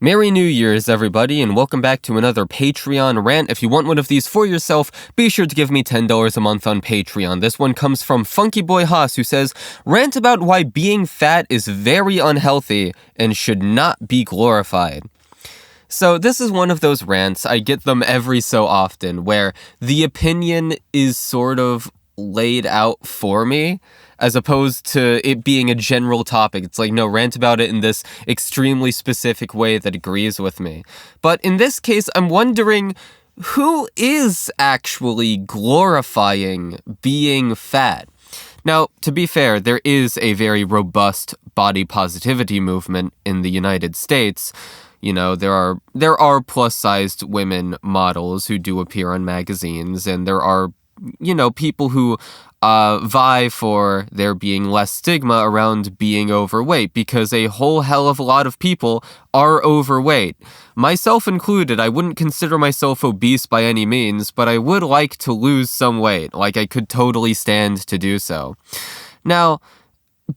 Merry New Year's, everybody, and welcome back to another Patreon rant. If you want one of these for yourself, be sure to give me $10 a month on Patreon. This one comes from Funky Boy Haas, who says, "Rant about why being fat is very unhealthy and should not be glorified." So this is one of those rants, I get them every so often, where the opinion is sort of laid out for me, as opposed to it being a general topic. It's like, no, rant about it in this extremely specific way that agrees with me. But in this case, I'm wondering, who is actually glorifying being fat? Now, to be fair, there is a very robust body positivity movement in the United States. You know, there are plus-sized women models who do appear on magazines, and there are, people who vie for there being less stigma around being overweight, because a whole hell of a lot of people are overweight. Myself included. I wouldn't consider myself obese by any means, but I would like to lose some weight. Like, I could totally stand to do so. Now,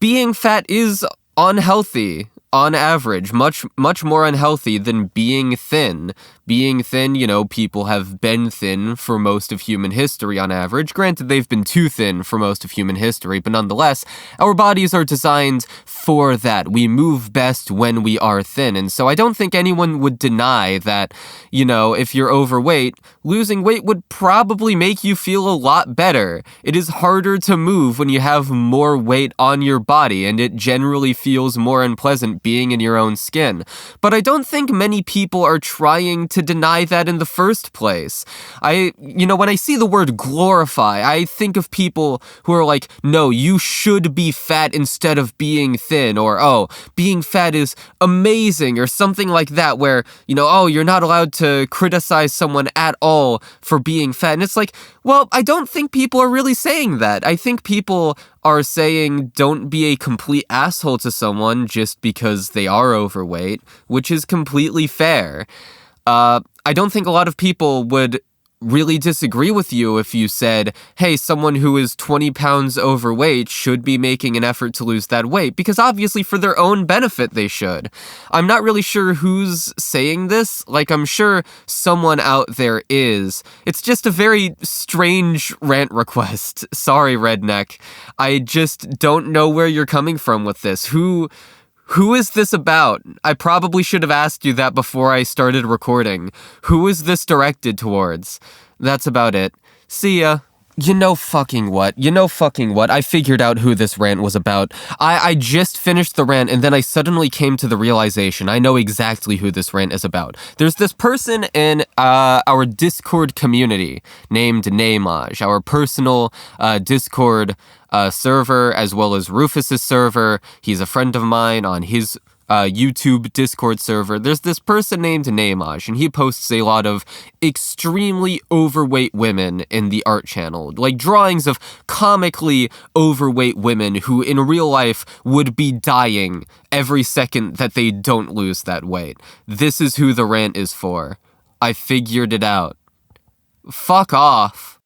being fat is unhealthy. On average, much more unhealthy than being thin. Being thin, people have been thin for most of human history on average. Granted, they've been too thin for most of human history, but nonetheless, our bodies are designed for that. We move best when we are thin, and so I don't think anyone would deny that, if you're overweight, losing weight would probably make you feel a lot better. It is harder to move when you have more weight on your body, and it generally feels more unpleasant being in your own skin. But I don't think many people are trying to deny that in the first place. When I see the word glorify, I think of people who are like, no, you should be fat instead of being thin, or, oh, being fat is amazing, or something like that, where, you're not allowed to criticize someone at all for being fat. And it's like, well, I don't think people are really saying that. I think people are saying don't be a complete asshole to someone just because they are overweight, which is completely fair. I don't think a lot of people would really disagree with you if you said, hey, someone who is 20 pounds overweight should be making an effort to lose that weight, because obviously for their own benefit they should. I'm not really sure who's saying this. Like, I'm sure someone out there is. It's just a very strange rant request. Sorry, redneck. I just don't know where you're coming from with this. Who is this about? I probably should have asked you that before I started recording. Who is this directed towards? That's about it. See ya. You know fucking what? I figured out who this rant was about. I just finished the rant, and then I suddenly came to the realization I know exactly who this rant is about. There's this person in our Discord community named Naymaj, our personal Discord server, as well as Rufus's server. He's a friend of mine on his YouTube Discord server. There's this person named Naymaj, and he posts a lot of extremely overweight women in the art channel, like drawings of comically overweight women who in real life would be dying every second that they don't lose that weight. This is who the rant is for. I figured it out. Fuck off.